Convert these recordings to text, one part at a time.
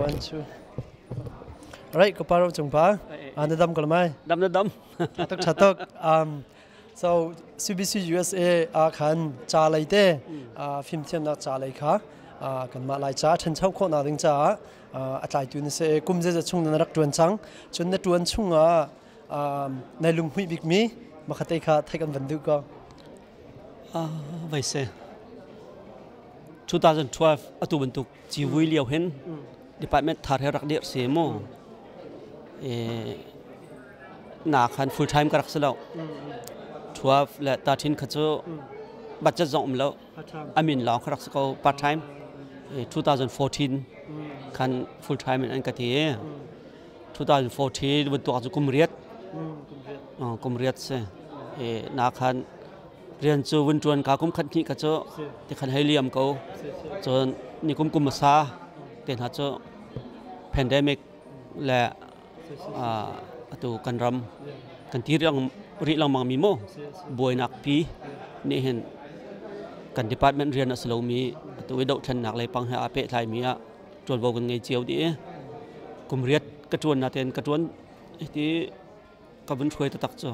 1, 2. Alright, kaparo chungpa. Nadam kalmai. Dam. Chatok. So CBC USA khan cha laite film thiam na cha lai kha kan ma lai cha then chau kho na ding cha atlai tu ni se kumje ja chung na rak tuan chang chun na tuan chunga nai lung hui bik mi ma khatai kha thai kan bandu ko vậy se 2012 atu bentuk chi vui liao hen department thar he rak der se mo na khan full time ka rak selo 12 และ13เขาจะบัตรจะส่งมาแล้วอามินลองเขารักษาพาร์ทไทม์2014คัน full time อันกันที่2014วันตัวจะกุมเรียดเสียนักขันเรียนจูวันจวนการกุมขันที่เขาจะที่ขันให้เลี้ยมเขาจนนี่กุมมาซาเต็นหาจะ pandemic และตัวกันรำกันที่เรื่องริลังมังมีโมบวยนักปีนี่เห็นกันดีพาร์ตเมนต์เรียนอัศลมีตัววิดชันนักเลยปังให้อาเปะไทยมีอ่ะจวนโบกันไงเจียวดีกุมเรียดกระจวนนาเทนกระจวนที่กับวันช่วยตักเจ้า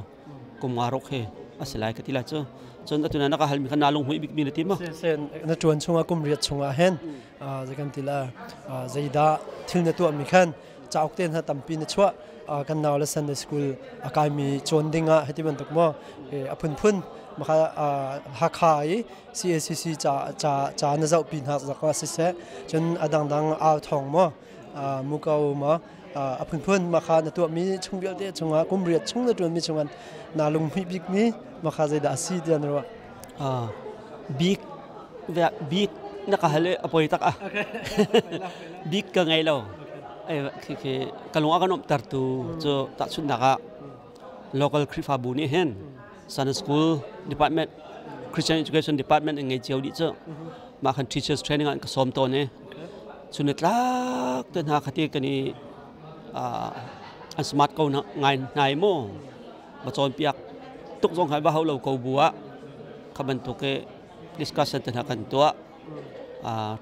กุมวารกเฮอัศลัยกันที่ละเจ้าจนตัวนั้นก็หันมีขนาดลงหุยบิ๊กมีนาทีมั้งเส้นนัจวนชงกุมเรียดชงอาเห็นจะกันที่ละใจดาถึงในตัวมีขันจะออกเต้นให้ตั้มปีนชั่วกันนาวและซันเดย์สคูลอาการมีจวนดิ้งให้ที่บรรทุกมั่วพุ่นมาค่ะฮักขาย CACC จะน่าจะปีนหักจากว่าสิเสจนดังเอาทองมั่วมุกเอามั่วพุ่นมาค่ะในตัวมีชงเบียดเดชงกุมเรียดชงในตัวมีชงกันนาลุงมีบิ๊กมีมาค่ะใจดาซีเดียนรัวบิ๊กนักฮัลเลอปอยตักบิ๊กก็ไงเราคือกันลงอากันอมตัดตัวจะตัดชุดนักlocal คริฟาบูนี่เห็น Sunday School Department Christian Education Department ยังไงเจียวดิเจ้ามาคัน Teachers Training อันก็สมตัวเนี่ยชุดนี้ลักเดินหาคดีกันนี่อันสมาร์ทเขาไงโม่มาจนเปียกตุกจงหายบ้าเขาเราเขาบัวเขาเป็นตัวเก discussion เดินหากันตัว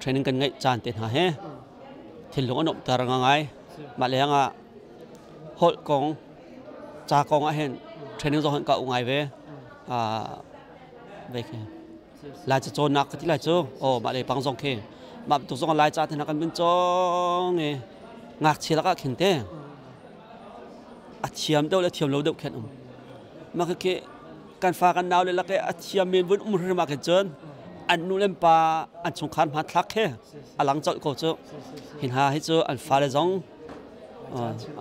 training กันไงจานเดินหาเฮที่หลวงอนบตารางไงมาเลี้ยงหดกองจากองเห็นเทรนนิ่งจะเห็นกับไงเว้เว้ยลายจะโจนักที่ลายโจมาเลยปังซองเคมาตัวซองลายจ่าที่นักกันเป็นจงงักเชียร์ก็เข็นเต้เทียมเดียวและเทียมเราเดียวแค่นั้นมาคือการฟ้ากันดาวเลยละแกเทียมมีวุ้นมือมาเข็นจนอันนู้นเล่นปลาอันสงครามมาทักแค่หลังจากก็เจอเห็นหาให้เจออันฟ้าเลยจง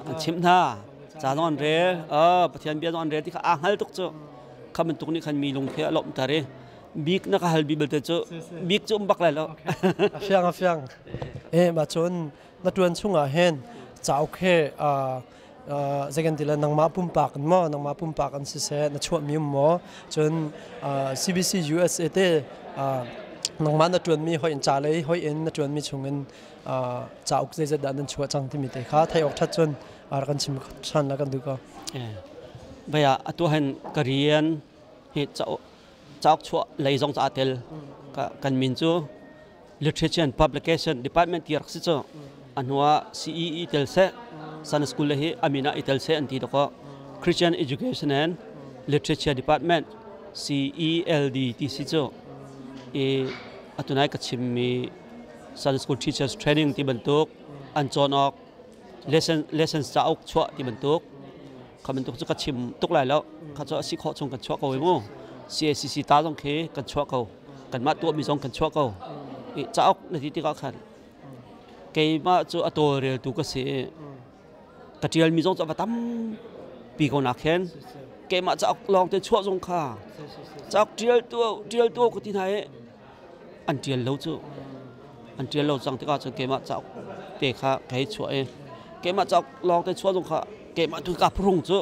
อันชิมท่าจานอนเร่ประเทศเบียร์นอนเร่ที่เขาอ่างฮัลตุกเจอเขาเป็นตุกนี่เขามีลงเที่ยวลมตาเร่บิ๊กนักฮัลบิเบลเจอบิ๊กจุ่มบักเลยแล้วเฟียงมาจนนัดวันช่วงอาเห็นจะโอเคจะกันที่ละนังมาปุ่มปากกันมั้งนังมาปุ่มปากกันสิเสนัดช่วงมีมั้งจนCBC USA เต้นังมานัดวันมีหอยจ่าเลยหอยนัดวันมีช่วงเงินจะโอเคจะดันนั้นช่วยจังที่มีแต่ข้าไทยออกทัดจนกันชิมชันแล้วกันดูก็เบียตัวเห็นกเรียนเหตุจะช่วยเลยจงจะอัตเลกันมินจู literature and publication department ที่รักษาจ้อันว่า CEE เตลเซ Sunday School เลยอามินาเตลเซอันที่ตัวก็ Christian Education and Literature Department CELD ที่สิจ้อัตุนัยก็ชิมมี Sunday School Teachers Training ที่บรรทุกอันจอนออกlesson จะเอาชั่วที่บรรทุกเขาบรรทุกจะกระชิมตุกหลายแล้วเขาจะสิขอชงกันชั่วเขาไว้มั้ง CACC ตาต้องเคกันชั่วเขากันมาตัวมีสองกันชั่วเขาจะเอาในที่เขาขันเกี่ยมาจะเอาตัวเรียลตัวก็เสียกระเทียมมีสองจะมาตั้มปีเขาหนักแค้นเกี่ยมาจะเอาลองแต่ชั่วสงขาจะเอาเทียลตัวก็ที่ไหนอันเทียลเราจะอันเทียลเราจังที่เขาจะเกี่ยมาจะเตะขาให้ช่วยเกี่ยมาจะลองแต่ชั่วสงขาเกี่ยมาตัวกับพรุ่งจะ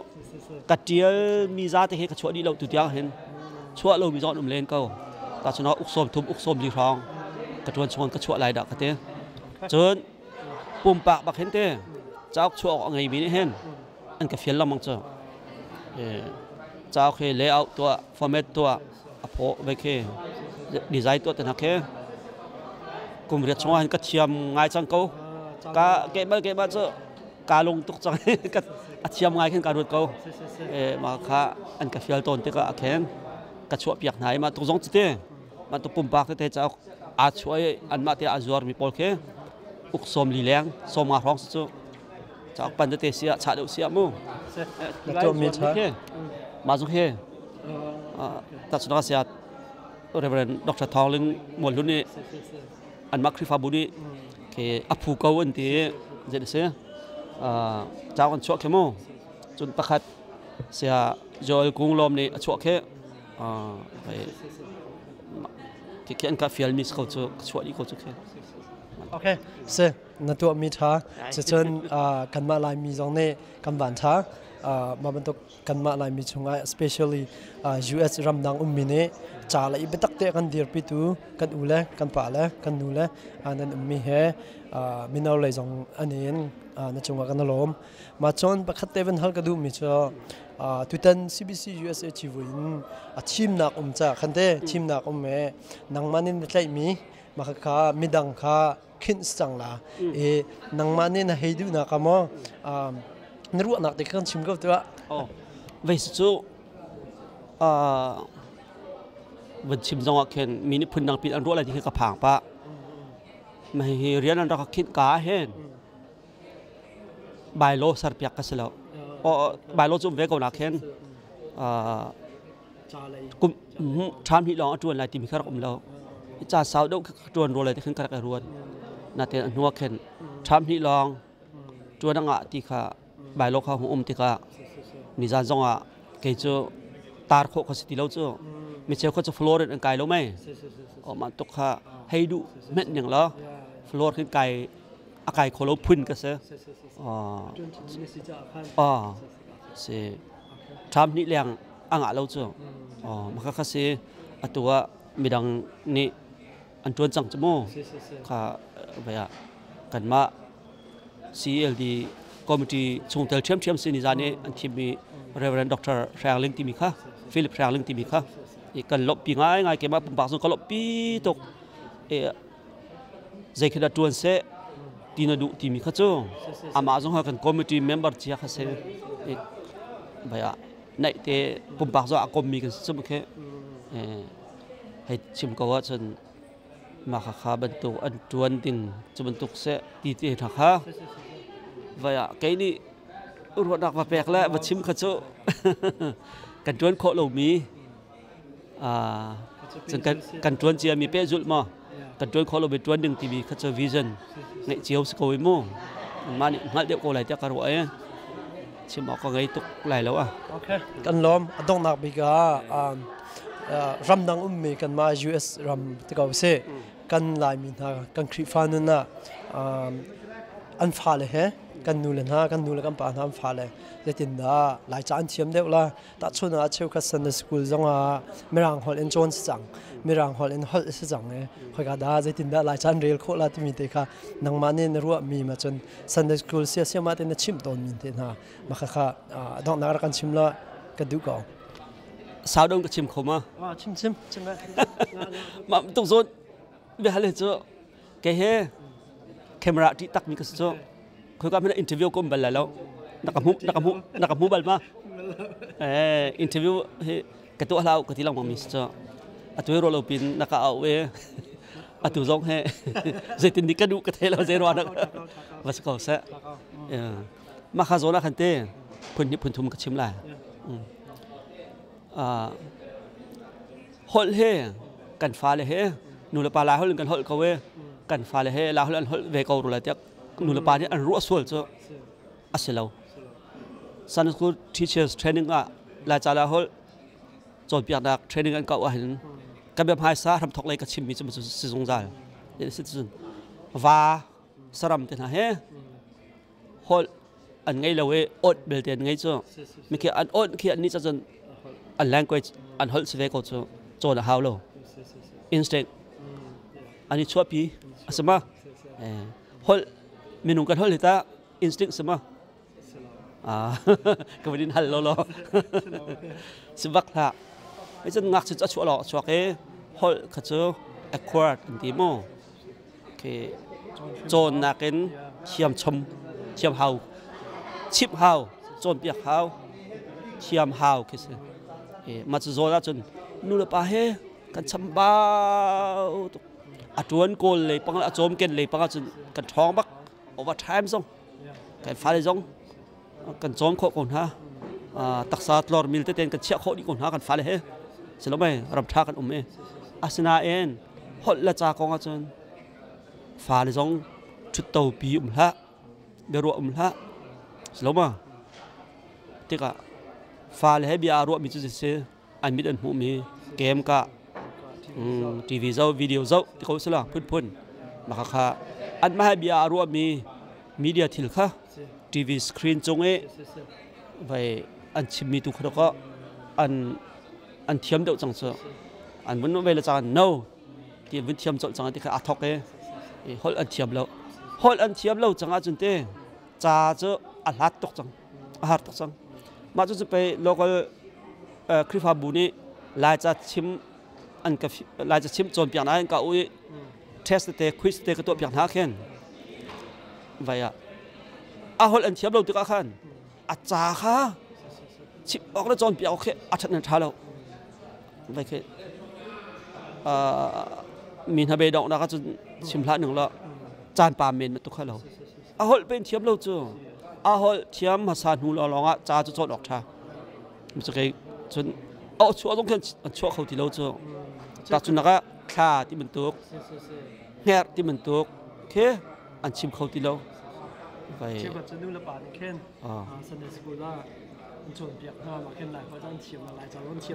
กระเทียมมีซาแต่ให้กระชั่วดีเราตัวเดียวเห็นชั่วเรามีสองนุ่มเล่นเขาแต่ชนะอุกสมทุบอุกสมดีทองกระชวนชวนกระชั่วลายดักกระเตะจนปุ่มปากบักเห็นเตะเจ้าชั่วออกไงมีนี่เห็นอันกับเฟียนเรามองเจอเจ้าเคยเลเยอร์ตัวฟอร์แมตตัวอโปไว้เคดีไซน์ตัวแต่นักเคกลุ่มเรียนช่วยกระเทียมง่ายจังเขา cả cái mà cho cả lông tục chẳng cái chiêm ngay khi cả ruột câu mà khá anh cái phiêu tồn thì cả khen cái chuột biếc này mà tục giống thế mà tục pump bạc thế cháu chuối anh mà thì azure mi polke uk som li leng som ma rong chu cháu pan thế xia chả được xia mu Natua mi cha mà giống thế ta sudah xia Reverend Dr. Thong Ling một lúc này anh mắc khi pha budi cái apu câu anh thì dễ thế cháu còn chuột cái mu chun takhat xia joel kung lom này chuột cái cái anh cả film miss câu chu chuột đi câu chu cái okay se natua mi cha chun kan ma lai mi jong ne kan ban cha ma ban to kan ma lai mi chunga especially US ram nang mi ne cha lai betak te kan dir pi tu kan ule kan pa le kan nu le anan mi he minau lai jong anin na chunga kan lom ma chon pakhat te ben hal ka du mi cho tutan CBC USA chiwin chim nak cha khante chim nak me nang manin tlai mi makaka midang kha khin sang la nang manin heidu na kamo nru nak te kan chim go tua vậy chứ vật chim rong khen mini phun nang pin an ro la thì ka phang pa mà rian an ra khin ka hen bài lô sar piak ka selo bài lô zum ve ko na khen kum tham hi long tuan lai ti mi khar kum lo cha sao đâu tuan ro lai thì khen ka ka ruan na te nuwa khen tham hi long tuan nga ti kha bài lô kha hu ti ka ni jan zong a ke chu tar kho khasi lo chu mi cheu kho chu floor an kai lo mai man tok kha heidu met nyang lo floor khin kai akai kho lo phun ka se se tham ni leng anga lo chu ma kha se atua midang ni an tuan chang chmo kha baya kan ma CLD committee chung tel thiam sin izani an thimi Reverend Dr. Shangling Timi kha Philip Shangling Timi kha e kan lop pi ngai ke ma pumpak so kalop pi tok e zekhida tuan se tinadu Timi kha chu ama jong ha kan committee member chia kha se e baya nai te pumpak so akom mi kan sum khe hai chim ko wa chen ma kha bantu an tuan ding chubantuk se ti ti tha kha vậy cái này ruột đặc và bẹt lại và chim khát chỗ cần chuan khổ lầu mì cần chuan chia mì bé rụt mà cần chuan khổ lầu bị chuan đừng thì bị khát chỗ vision ngày chiếu sẽ coi mô mà những hạt điệu cổ lại tiếc cả rồi chim bảo có ngay tục lại lâu okay cần lom đông đặc bị cả ram nang mì cần mà US ram thì có sẽ cần lại mình ha cần creep fan na an pha le he kan nu len ha kan nu le kan pa ham pha le letin da lai chan thiam deu la ta chuna cheu ka san school zonga mirang hol en chon sang mirang hol en hol se jang e khoi ga da zetin da lai chan rel kho la ti mi te kha nang mane na ruwa mi ma chon Sunday school sia sia ma te na chim ton min te na ma kha kha dong na kan chim la ka du ko sao đông ka chim khoma chim ma tung zon be hale cho ke he camera ti tak mi ka so khoi ka mena interview ko mbal lo nakamu bal ma interview he ka to hlau ka ti lang mi so atwe ro lo pin naka awe atu zong he zetin dikadu ka thelo zero na vas ko sa ma kha zona khante phun thum ka chim la hol he kan fa le he nu la pa la hol kan hol ko we kan fa le he la hol an hol ve ko ru la tek nu la pa ni an ru sol cho aselo Sunday school teachers training la cha la hol chon piak dak training an ka wa hin ka be hai sa ram thok lai ka chim mi chu si zong zal ye si chun wa saram te na he hol an ngai lo we ot bel ten ngai cho mi ke an ot ki an ni cha chon an language an hol se ve ko cho chon how lo instinct ani chopi asma hol minung kan hol hita instinct sama kemudian hal lo sebab lah itu ngak sejak cuak lo cuak hol kacau acquired inti mo ke chôn na ken thiam chom thiam hau chip hau chôn piak hau thiam hau cái gì mà chú rồi chun nu là pa he kan chăm bao tuan cô lấy bằng là chôm ken lấy bằng chun kan thong bắc overtime xong cái phá xong kan chôm khổ còn ha tác sát lor mil tên kan chia khổ đi còn ha kan phá he xin lỗi mày làm thắc kan me asina en hot là cha con chun phá xong chút tàu pi ha để ruộng ha xin lỗi mà tiếc à phá le bia ruộng mi chú se anh biết anh mu mi game cả TV dâu video dâu thì có sẽ là phun mà khá anh mai bia ruộng mi media thil kha TV screen chung ấy vậy anh chim mi tu khá có anh thiếm đậu chẳng sợ anh vẫn nói về là chẳng no thì vẫn thiếm chọn chẳng thì khá thóc ấy hol anh thiếm lâu chẳng ai chun te cha cho anh hát tóc chẳng mà chúng phải local kripa buni lại cho chim anh cái lại cho chim chọn piang anh cậu test te quiz te cái tổ piang há khen vậy hol anh thiếm lâu từ các khan cha kha chim bóc nó chọn piang khen thật là thà lâu vậy cái mình hay bị động đó các chim lạ nương lợ chan pa men mà tôi khai lâu hol bên thiếm lâu chưa hol thiếm mà san hu lo long á cha cho chọn đọc tha mình sẽ cái chun chúa giống như chúa khẩu thì lâu chưa ta chun naga kha thì mình tuộc nghe thì mình tuộc thế anh chim khẩu thì lâu vậy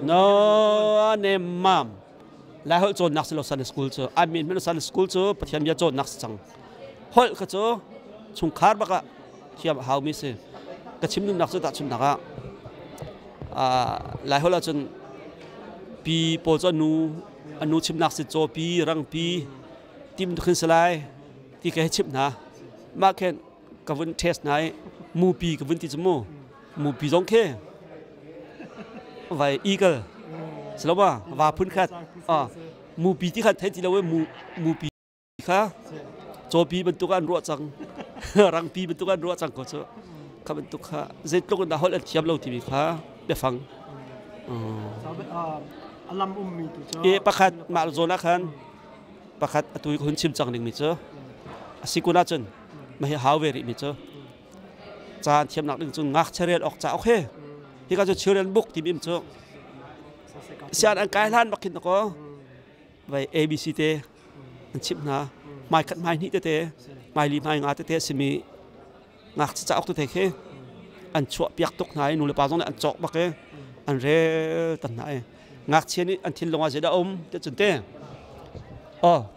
no anh em mam lại hội chọn nắc lo Sunday school chưa anh mình Sunday school chưa bắt thiam ya chọn nắc chẳng hội cái chỗ chung khát baka thiam hào mi se cái chim nung nắc chưa ta chun naga lại hội là chun pi po cho nu chim nắc se cho pi rang pi tim khinh salai thì cái chim na mà cái vấn test này mu pi cái vấn thì chimo mu pi giống ke vậy eagle sao mà và phun khát mu piที่ขัดเทจิเราเว้ยmu piค่ะโจปีบรรทุกอันรัวจังรังปีบรรทุกอันรัวจังก็เจอข้าบรรทุกค่ะเจ็ดลูกน่าฮอลเทียบเราทีวีค่ะเดี๋ยวฟังประคัดมาโซนักขันประคัดตัวคนชิมจังหนึ่งมิเจอสิกุน่าจนไม่ให้หาเวริมิเจอจานเทียมหนักหนึ่งจนงักเชรียนออกจากโอเคที่ก็จะเชรียนบุกทีมิเจอเสียอันกายล้านบักกินก็vậy ABC te anh chip na mai cắt mai nít te mai li mai ngã te simi ngạc cha ốc te khe anh chua piak tok nai nu le pa jong anh chok bak ke anh re tan nai ngạc chen ni anh thil longa je da te chun te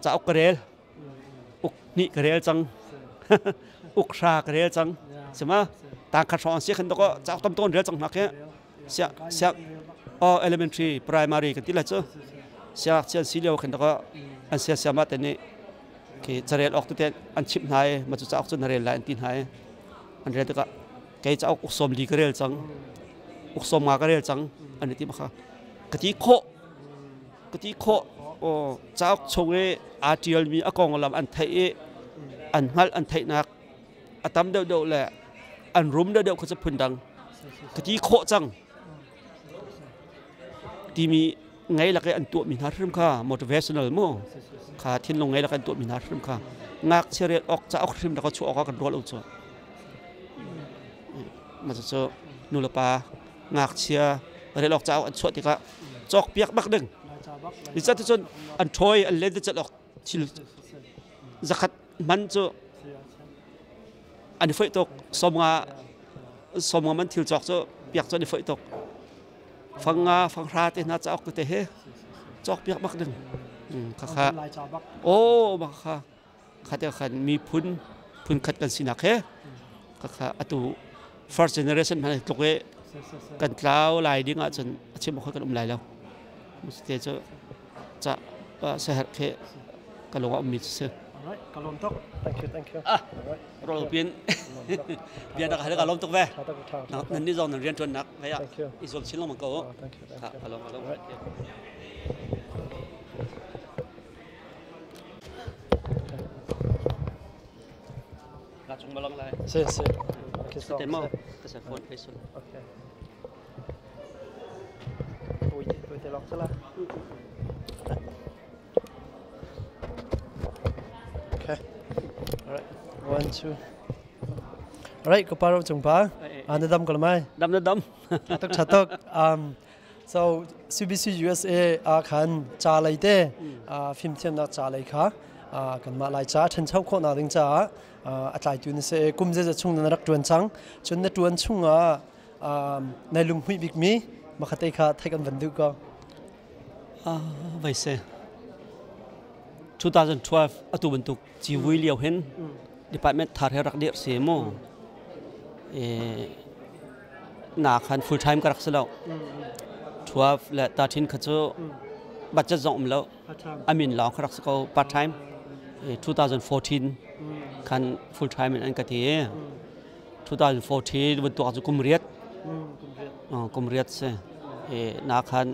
cha ốc karel uk ni karel chang uk sha karel chang sima ta khat song se khan to ko cha ok tam ton rel chang na ke sia elementary primary kan ti la chu sia chen silio khan ko an sia ma te ni ki charel ok te an chip nai ma chu chak chu na rel la an tin hai an re ta ka ke cha ok som li karel chang ok som ma karel chang an ti ma kha ka ti kho o cha ok chong e artial mi akong lam an thai e an hal an thai nak atam do le an rum do ko cha phun dang ka ti kho chang ti mi ngay là cái anh tụi mình hát râm kha motivational mo kha thiên long ngay là cái anh tụi mình hát râm kha ngạc chơi ọc cha ọc râm đã có chỗ ọc cần rồi luôn mà cho nô là pa ngạc chơi rồi ọc cha ọc anh chỗ thì cả chọc piak bắc đừng đi ra cho anh thôi anh lên cho ọc chil zakat man cho anh phải tục som nga man thiêu chọc cho piak cho đi phải tục phăng ra thì nó chọc cái thế chọc piak bắc đừng khá mà khá theo khăn mi phun khátกันสินะแค่khá atu first generation này tục ấyกันcloud lại đi ngã chân chỉ một cái lái đâu một cái cho sẽ hết cái lồng ông mít sẽ kalom tok thank you rồi biến đã cái kalom tok về nên đi dòng nên riêng chuẩn nặng vậy ạ đi dòng chín lòng bằng cầu kalom cả chúng balong lại se se cái tên mau cái sản phẩm phải xuân okay tôi te lok sala okay alright 1 2 alright ko paro chung pa anadam kalmai đâm chatok chatok so CBC USA khan cha lai te film thiam na cha lai kha kan ma lai cha then chau kho na ding cha atlai tu ni se kum je chung na rak tuan chang chun na tuan chunga nai lung hui big mi ma khatai kha thai kan vandu ko vậy se 2012 atu bentuk chi vui liao hen department thar he rak dir se mo na khan full time ka rak selo 12 la 13 kha chu budget zong lo amin law ka rak ko part time 2014 khan full time an ka ti 2014 bentuk chu kumriat se na khan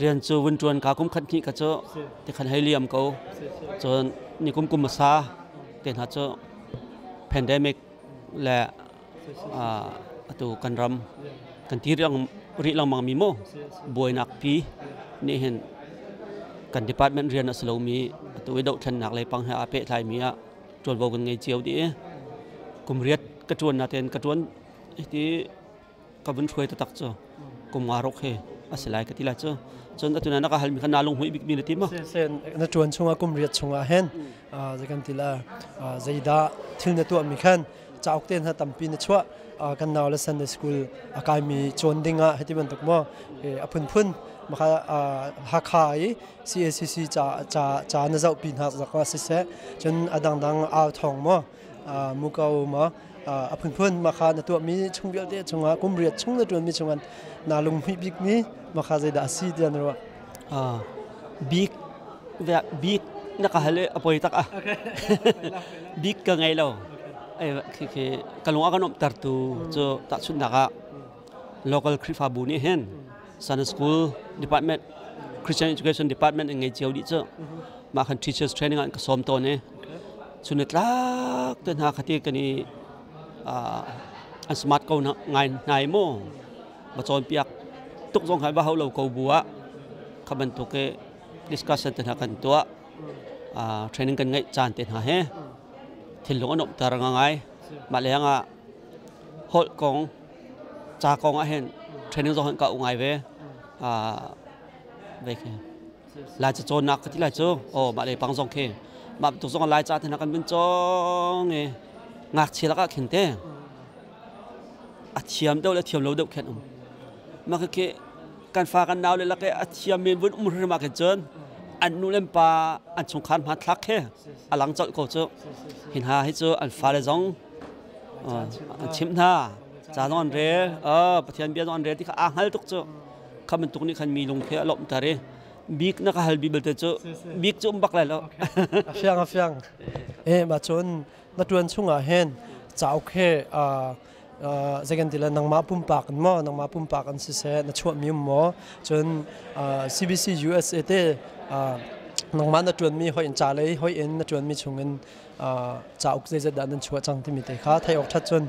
rian chu win tuan ka kum khan ki ka chu ti khan helium ko chon ni kum sa ten ha chu pandemic la atu kan ram kan ti ri lang mang mi mo boy nak pi ni hen kan department rian aslo mi atu we do than nak le pang ha ape thai mi a chon bo kan ngai chiu ti kum riat ka chuan na ten ka chuan ti ka bun thoi ta tak chu kum nga rok he asilai ka ti la chu chon atuna na ka hal mi khan nalung hui big mi ti ma sen na chuan chunga kum riat chunga hen zakan tila zaida thilna tu mi khan chauk ten ha tampi na chwa kan naw la Sunday school academy chondinga heti ban tok mo apun phun makha ha khai CACC cha na zau pin ha zakwa se se chon adang aw thong mo mukau ma apun phun makha na tu mi chungbial de chunga kum riat chung na tu mi chungan nalung hui big mi makha zaida si de ro big na ka hale apoi tak big ka ngai lo khi kalung akanom tartu cho ta chun naka local krifa buni hen Sunday school department Christian education department ngai chiu di cho ma khan teachers training an ka som to ne chunit lak ten ha khati kani an smart ko na ngai mo ba chon piak tuk jong hai ba hau lo ko bua khaban to ke discussion ten ha kan to training kan ngai chan ten ha he thil long anom tar ngai ma le nga hol kong cha kong a hen training zo han ka ngai ve ve ke la cha chon nak ti la chu ma le pang jong ke ma tu jong lai cha thena kan bin chong e ngak chila ka khin te a thiam do la thiam lo do khen ma ke kan fa kan naw le la ke a thiam min bun ri ma ke chon an nu lem pa an chung khan ma thak he alang chol ko chu hin ha hi chu an fa le zong an chim na cha non re pathian bia non re ti kha a hal tuk chu khamen tuk ni khan mi lung khe alom tare big na ka hal bi bel te chu big chu bak lai lo afiang ma chon na tuan chunga hen chau khe second tila nang ma pum pak mo nang ma pum pak an se na chua mi mo chon CBC USA te nang ma na tuan mi hoi in cha lei hoi in na tuan mi chungin chauk je da nan chua chang ti mi te kha thai ok that chon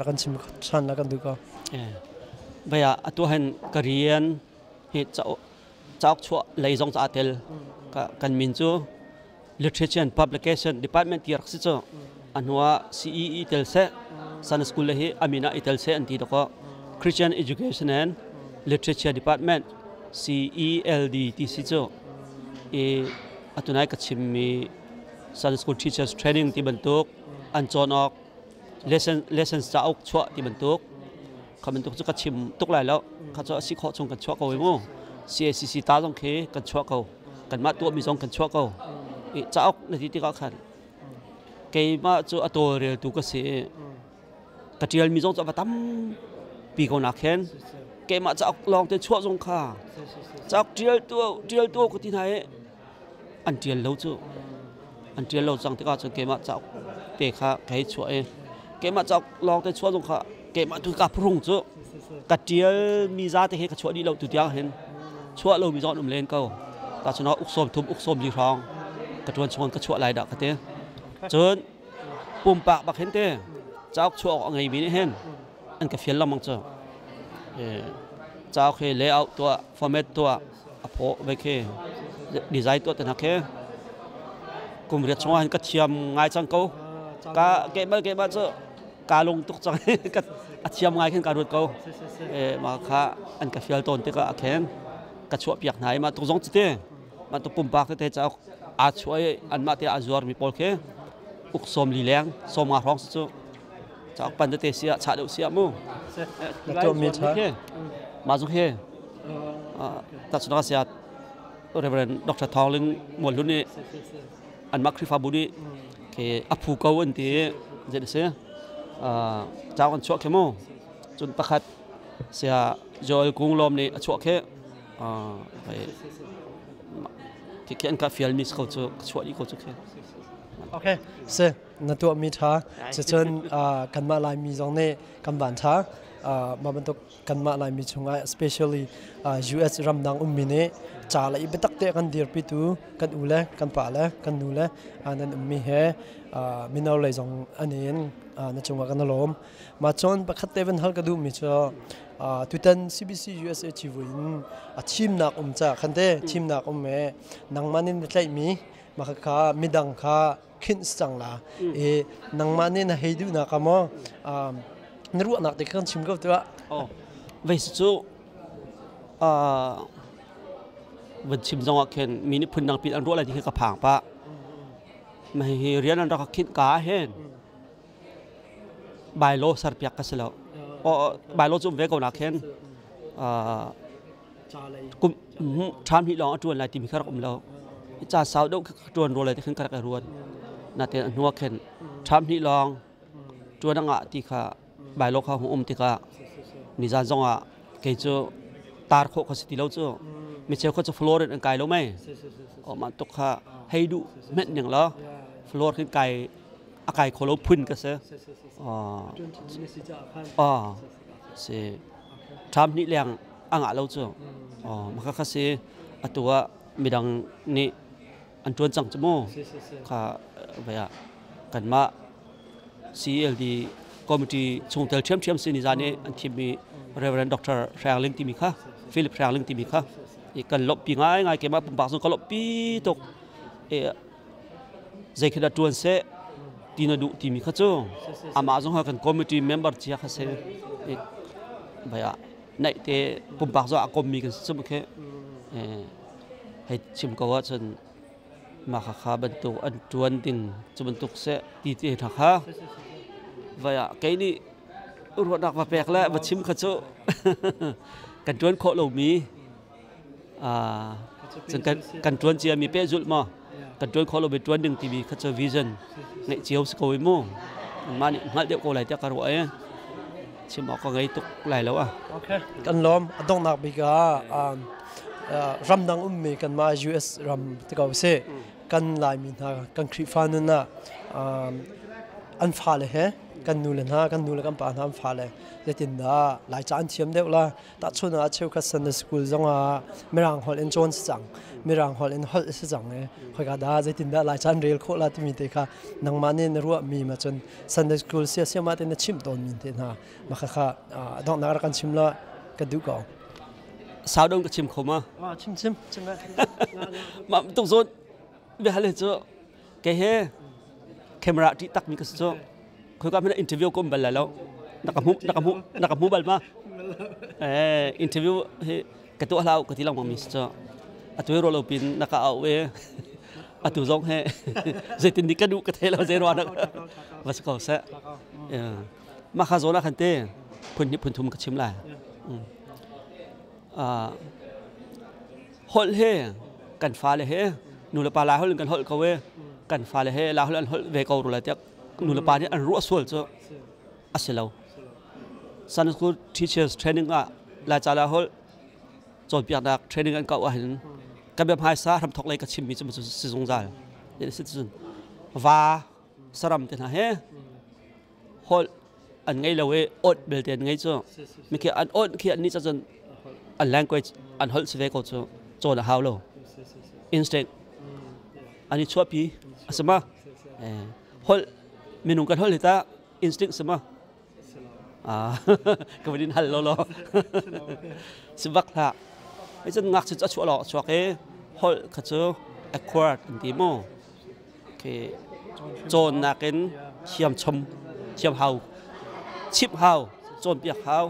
kan chim chan la kan du ko baya atu han korean he chauk chua lei jong cha tel ka kan min chu literature and publication department tir si chu anwa CEE tel se Sunday school he amina itel se anti to ko Christian education and literature department CELD ti si chu atunai ka chimmi Sunday school teachers training ti bantuk an chon ok lessons cha ok chwa ti bantuk khamen tuk chu ka chim tuk lai lo kha cho si kho chung kan chwa ko mo CACC ta jong khe kan chwa ko kan ma tu mi jong kan chwa ko cha ok na ti ka khan ke ma chu ator re tu ka se ka tial mi jong cha tam pi ko na khen ke ma cha ok long te chwa jong kha cha ok tial tu ko ti nai an tial lo chu an tial lo chang te ka chu ke ma cha te kha kai chwa e ke ma cha long te chwa jong kha ke ma tu ka prung chu ka tial mi za te he ka chwa di lo tu tiang hen chwa lo mi jong len ko ta chuna uk som thum uk som li rong ka tuan chon ka chwa lai da ka te chon ปุ่มปากบักเห็นเต้เจ้าชัวไงมีนี่เห็นอันก็เฟียนละมังเจ้าเจ้าเคยเลเยอร์ตัวฟอร์แมตตัวอพอไว้เคดีไซน์ตัวแต่นักเคกุมเรียกช่วงก็เทียมง่ายจังเขากะเก็บมาเจ้ากาลงตุกจังก็เทียมง่ายขึ้นการรถเขามาค่ะอันก็เฟียลต้นที่ก็แข็งก็ชัวเปียกไหนมาตุกจงจิตเต้มาตุกปุ่มปากเต้เจ้าอาช่วยอันมาเตอาจวร์มีปอลเคอุกสมลีแรงสมมาร้องสุดจากปันเตเสียชาเดียวเสียมู่ตัวมีชามาจุเคตัดสุดท้ายเสียเรเวอเรนดร.ทองลิงหมดรุ่นนี้อันมักคริฟาบุนีเคอภูเกาอันที่เจดเสียเจ้าอันชั่วเข้มมู่จนประคัดเสียจอยกุ้งลมนี่ชั่วเข้ไปที่เขียนกับฟิลมิสเขาจะชั่วอีกเขาจะเข้โอเคเสียนัตัวมีชาจะเชิญกันมาลายมีตรงนี้กันบันชามาบรรทุกกันมาลายมีช่วงespecially US รำดังมิเน่จ่าเลยไปตักเตะกันเดียร์ปิตูกันอูเล่กันป่าเล่กันนูเล่อันนั้นมีเหมินเอาเลยตรงอันนี้ในช่วงกันล้มมาจนประคัตเตวันฮัลกระดูมิชทุตัน CBC USA ชีวินทีมนักจ้าคันเต้ทีมนักเมนังมันนี่ใช่มีมาค่ะมิดังค่ะขึ้นสังละนังมันนี่นะให้ดูนะคำว่านรู้นักเด็กกันชิมก็ตัวเวสจูวันชิมจังหวะเข็นมีนิพนธ์นังปีอันรู้อะไรที่เขาผ่านปะไม่เรียนอันรักคิดกาเห็นใบโลสารพิกกันเสร็จแล้วใบโลจุ่มเวกเอาหนักเห็นกุมทำที่ลองจวนอะไรที่มีข้ารักเราจ่าสาวดูจวนรัวอะไรที่ขึ้นกระไรรัวนาเตียนนัวเข็นทำที่ลองจวนนังอ่ะที่ข้าใบโลข้าหัวที่ข้านิจานจังอ่ะเกี่ยวตาร์โคเขาสติเราเจ้าไม่ใช่เขาจะฟลอร์ดอันไกลแล้วไหมมันตกข้าให้ดูเม็ดอย่างละฟลอร์ดขึ้นไกลอากาศโคลพุ่นกันเสียเสียทำนี่แรงอ่างเราเจ้ามันก็เสียตัวมีดังนี่อันจวนจังจมูกข้าไปกันมา CLD คอมมิตี้ส่งเตลเทียมสินิจานี่อันที่มีเรเวอเรนด์ดร.แรงลิงที่มีค่ะฟิลิปแรงลิงที่มีค่ะอีกกันลบปีง่ายเกี่ยมาปุ่มปากส่งกันลบปีตกใจคิดว่าจวนเสตีนดูที่มีค่ะจ้ามาส่งหากันคอมมิตี้เมมเบอร์ที่ค่ะเสไปในเตะปุ่มปากส่งคอมมีกันสมมติให้ชิมก็ว่าจนมาข้าบรรทุกอันจวนดิ่งจะบรรทุกเสตีที่ถักค่ะว่าแค่นี้รถนักมาแปลกแล้วมาชิมข้าวโจ้กันจวนโคโลมีซึ่งกันจวนเจียมีเป๊ะจุดมั้งกันจวนโคโลเป็นจวนหนึ่งที่มีข้าวโจ้วิชั่นในเจียวสกอยมั่งมาเนี่ยมาเดี๋ยวโคไหลเดี๋ยวกระโดดชิมออกก็ไงตุกไหลแล้วกันล้อมต้องนักบิการำดังมีกันมา US รำที่เขาเสกันลายมีนะกันคริฟานุน่ะอันฟ้าเลยเหรอกันนูเลนะกันนูเลกันป่านอันฟ้าเลยเด็ดน่ะหลายจานเทียมเดียวละตัดชนอาเชียวกับซันเดย์สคูลจังไม่รังฮอลอินจอนสังไม่รังฮอลอินฮอลสิจังเลยคอยกันได้เด็ดน่ะหลายจานเรียลโคลาที่มีเด็กนังมันเนี่ยรู้ว่ามีมาจนซันเดย์สคูลเสียมาเต็มชิมตอนมีเด็กนะมาค่ะต้องนักกันชิมละกันดูก่อนสาวดงกับชิมเขามาชิมนะมาตรงโซนเดี๋ยวเลยจ้ะแกเฮ่แคมราที่ตักมีกระสุนคุยกันไม่ได้อินเทอร์วิวก็บัลแล้วนักมูบัลมาอินเทอร์วิวเฮ้กระตุ้นเรากระที่เรามามิสจ้ะตัวเราเราเป็นนักเอาเว้ตัวจงเฮ่เจตินดิกันดูกระเทเราเจรวานักวัสดุเสะมาข้าโซนักขันเต้พุ่นทุ่มกับชิมเลยฮอลเฮกันฟ้าเลยเฮนูเลปาลาฮอลกันฮอลเขาเวกันฟ้าเลยเฮลาฮอลอันฮอลเวกเอาดูเลยเจ้านูเลปาเนี่ยอันรู้ส่วนจ้ะอาศัยเราซันสคูลทีเชอร์สเทรนนิ่งอ่ะลาจาลาฮอลจอดเปียกดักเทรนนิ่งกันเก่าเห็นกับแบบไฮซ่าทำทอกเลยกับชิมมีจะมาสิสงใจเดี๋ยวสิสนว่าสรัมเต็นฮะฮอลอันไงเราเวอดเบลเต็นไงจ้ะไม่แค่อันอดแค่อันนี้จะจนอัน language อันฮอลสเวกเอาจ้ะโจนฮาวโล instant อันนี้ชัวปีอาสมาฮอล minung kan hol ta instinct sama kemudian hal lo sebab lah itu ngak sejak cuak lo cuak hol kacau acquired intimo ke John nakin siam hau chip hau John piak hau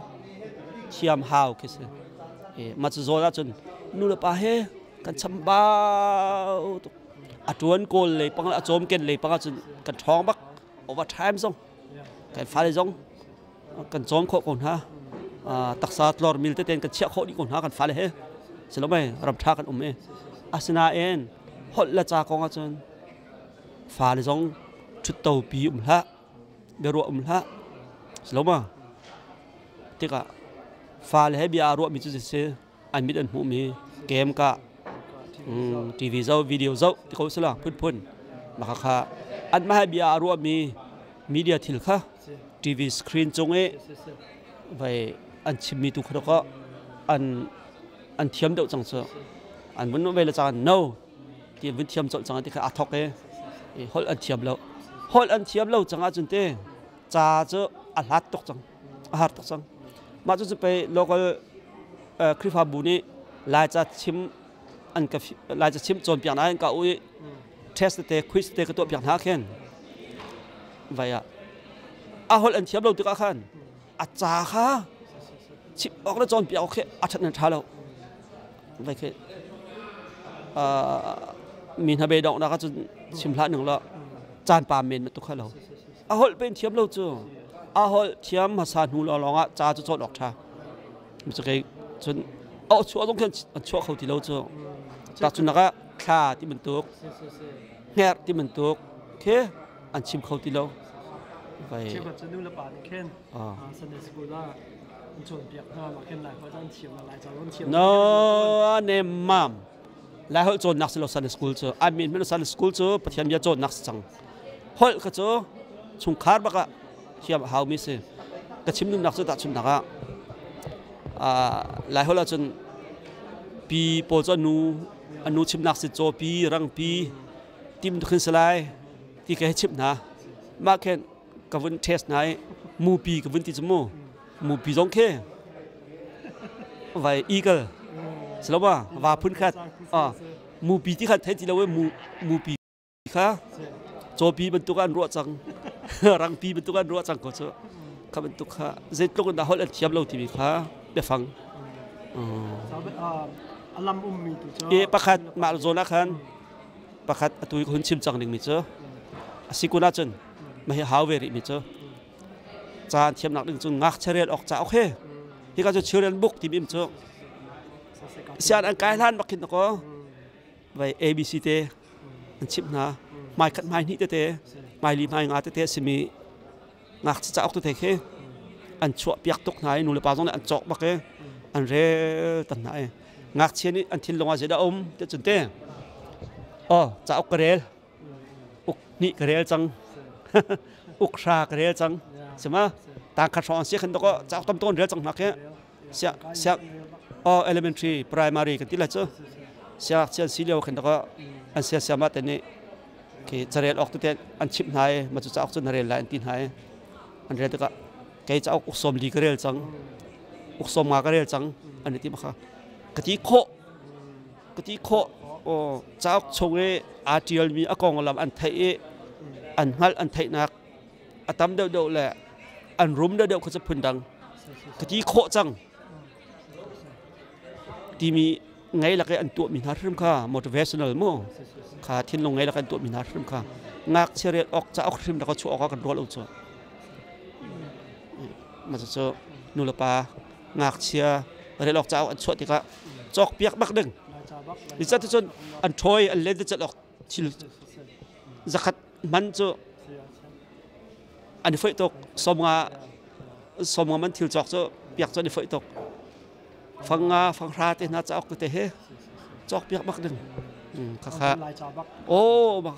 siam hau kese macam zona John nula pahe kan sambau atuan kol le pangla jom ken le panga John kan thong bak overtime song kan phale song kan jom kho kon ha taksa tlor milte ten kan chia kho di kon ha kan phale he selo mai ram tha kan me asna en hol la cha kong a John phale song chút tàu pi la beru la selo ma tika phale he bia ro mi chu se an mit an hu mi game ka TV zau video zau ti ko sala phun maka kha an ma bia ro mi media thil kha TV screen chung e vai an chimi tu kha ko an thiam deuh chang cho an mun ve la chang no ti vin thiam chol chang ti kha athok e hol an thiam lo chang a chun te cha cho a hlat tok chang a har tok chang ma chu pe local krifa bu ni lai cha chim an ka lai cha chim chon pian an ka ui test te quiz te ka to pian ha khen vai a hol an thiam lo ti ka khan a cha kha chip ok la chon pi ok a that na tha lo vai ke min ha be dong na ka chu chim hla nang lo chan pa men tu kha lo a hol pen thiam lo chu a hol thiam ma san hu lo longa cha chu chon ok tha mi chu ke chun au chu dong khan chu khau ti lo chu ta chu na ka kha ti man tuk nger ti man tuk ke an chim khau ti lo vai che ba nu la pa ni khen Sunday school la chon piak na ma khen lai ko dan chiam la lai cha lon chiam no ne mam lai hol chon nak selo Sunday school chu I mean men Sunday school chu pathian ya chon nak chang hol ka chu chung khar ba ka hiam hau mi se ka chim nim nak chu ta chim na ka lai hol chon pi po cho nu anu chim nak se cho pi rang pi tim khin salai ti ka chim na ma khen ka vun test nai mu pi ka vun ti chmo mu pi jong khe vai eagle selo ba wa phun khat mu pi ti khat thai ti lo we mu pi kha cho pi ban tu kan ro chang rang pi ban tu kan ro chang ko cho ka ban tu kha zet lo da hol thiam lo ti bi kha be fang alam mi tu cho pakhat ma zona khan pakhat atui hun chim chang ning mi cho asikuna chen ma hi how very mi cho chan thiam nak ding chung ngak cheret ok cha ok he hi ka cho children book ti bim cho sian an kai lan bakin ko vai abc te an chip na mai khat mai ni te mai li mai nga te simi ngak cha ok te khe an chua piak tok nai nu le pa jong an chok bak ke an re tan nai ngak chen ni an thil longa je da te chun te cha ok karel uk ni karel chang uk sha karel chang sema ta khat song se khan ko cha tom ton re chang na ke sia elementary primary kan ti la cho sia chen silio khan ko an sia ma te ni ke charel ok te an chip nai ma chu cha ok chun re la an tin hai an re ta ka ke cha ok som li karel chang uk som ma karel chang an ti ma kha kati kho cha ok chonge artial mi akong lam an thai an hal an thai nak atam do le an rum do ko cha phun dang kati kho chang ti mi ngai la ke an tu mi har rim kha motivational mo kha thin long ngai la kan tu mi har rim kha ngak chere ok cha ok rim da ko chu ok kan rol chu ma cha nu la pa ngak chia re lok cha an chot ti ka chok piak bak ding ni cha tu chon an thoi an le de cha lok thil zakat man chu anh phải tục xong mà mình thiếu chọc cho việc cho anh phải tục phăng ra thì nó chọc cái thế chọc việc bắc đừng khá ô mà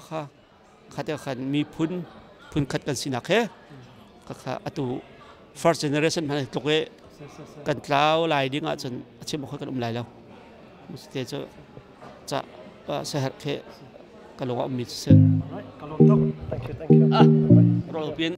khá theo khăn mi phun khát cần xin nạc hết khá atu first generation mà tục ấy cần lao lại đi ngã chân chỉ một cái lại đâu thế cho cha sẽ hết cái cái lỗ ông mi sẽ cái lỗ tóc thank you rồi pin